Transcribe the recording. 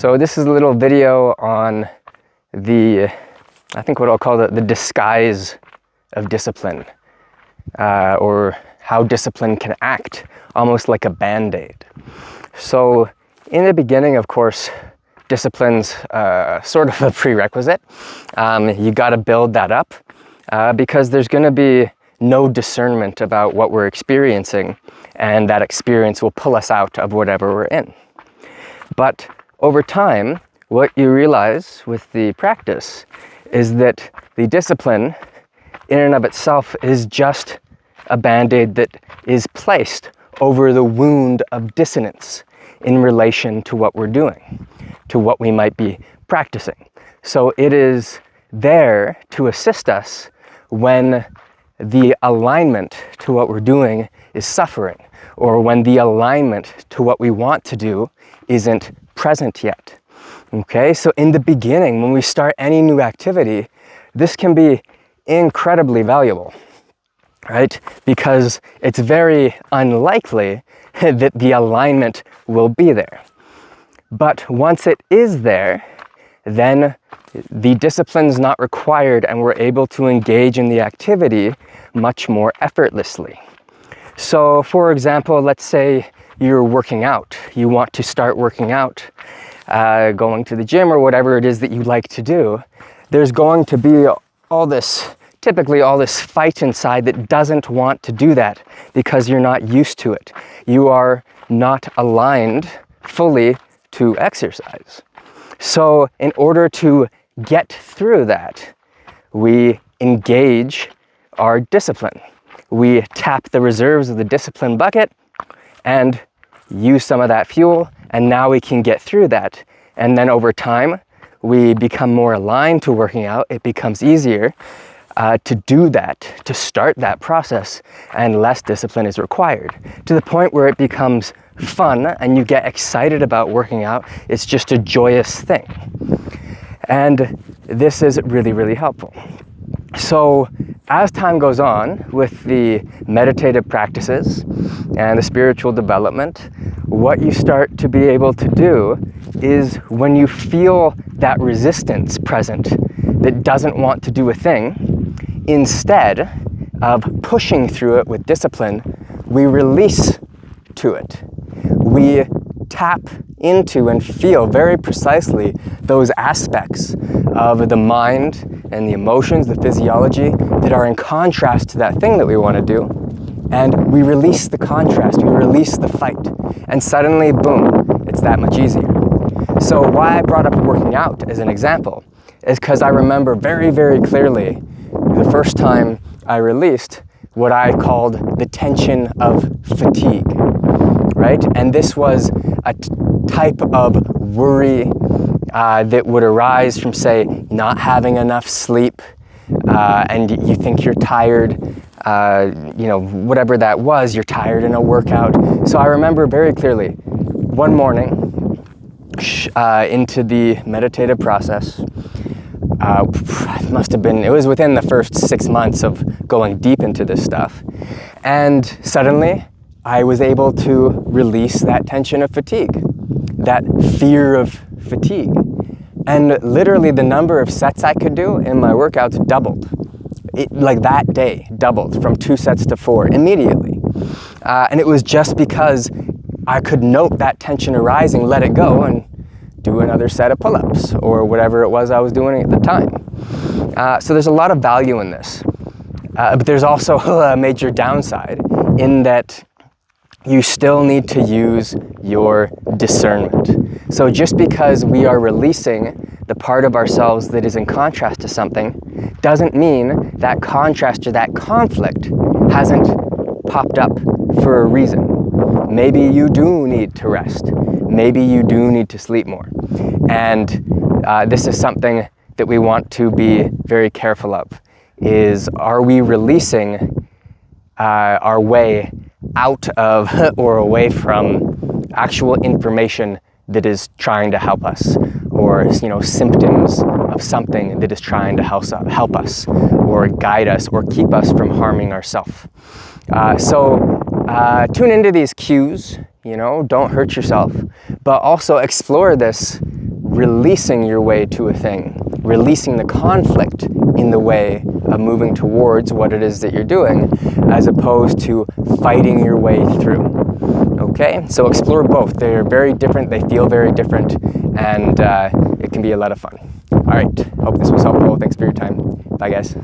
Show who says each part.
Speaker 1: So this is a little video on I think what I'll call the disguise of discipline, or how discipline can act almost like a band-aid. So in the beginning, of course, discipline's sort of a prerequisite. You got to build that up because there's going to be no discernment about what we're experiencing, and that experience will pull us out of whatever we're in. But over time, what you realize with the practice is that the discipline in and of itself is just a band-aid that is placed over the wound of dissonance in relation to what we're doing, to what we might be practicing. So it is there to assist us when the alignment to what we're doing is suffering, or when the alignment to what we want to do isn't present yet. Okay, so in the beginning, when we start any new activity, this can be incredibly valuable, right? Because it's very unlikely that the alignment will be there. But once it is there, then the discipline's not required and we're able to engage in the activity much more effortlessly. So for example, let's say you're working out. You want to start working out, going to the gym or whatever it is that you like to do. There's going to be typically all this fight inside that doesn't want to do that because you're not used to it. You are not aligned fully to exercise. So in order to get through that, we engage our discipline. We tap the reserves of the discipline bucket and use some of that fuel, and now we can get through that. And then over time, we become more aligned to working out. It becomes easier to do that, to start that process, and less discipline is required, to the point where it becomes fun and you get excited about working out. It's just a joyous thing. And this is really, really helpful. So as time goes on with the meditative practices and the spiritual development, what you start to be able to do is, when you feel that resistance present that doesn't want to do a thing, instead of pushing through it with discipline, we release to it. We tap into and feel very precisely those aspects of the mind and the emotions, the physiology that are in contrast to that thing that we want to do. And we release the contrast, we release the fight. And suddenly, boom, it's that much easier. So why I brought up working out as an example is because I remember very, very clearly the first time I released what I called the tension of fatigue, right? And this was a type of worry that would arise from, say, not having enough sleep, and you think you're tired, whatever that was, you're tired in a workout. So I remember very clearly one morning into the meditative process, it was within the first 6 months of going deep into this stuff, and suddenly I was able to release that tension of fatigue, that fear of fatigue. And literally the number of sets I could do in my workouts doubled. Like that day, doubled from 2 sets to 4 immediately. And it was just because I could note that tension arising, let it go, and do another set of pull-ups or whatever it was I was doing at the time. So there's a lot of value in this. But there's also a major downside in that you still need to use your discernment. So just because we are releasing the part of ourselves that is in contrast to something doesn't mean that contrast or that conflict hasn't popped up for a reason. Maybe you do need to rest. Maybe you do need to sleep more. And this is something that we want to be very careful of, is, are we releasing our way out of or away from actual information that is trying to help us, or symptoms of something that is trying to help us or guide us or keep us from harming ourselves. So tune into these cues, don't hurt yourself, but also explore this releasing your way to a thing, releasing the conflict in the way of moving towards what it is that you're doing, as opposed to fighting your way through. Okay, so explore both. They're very different, they feel very different, and it can be a lot of fun. All right, hope this was helpful. Thanks for your time. Bye, guys.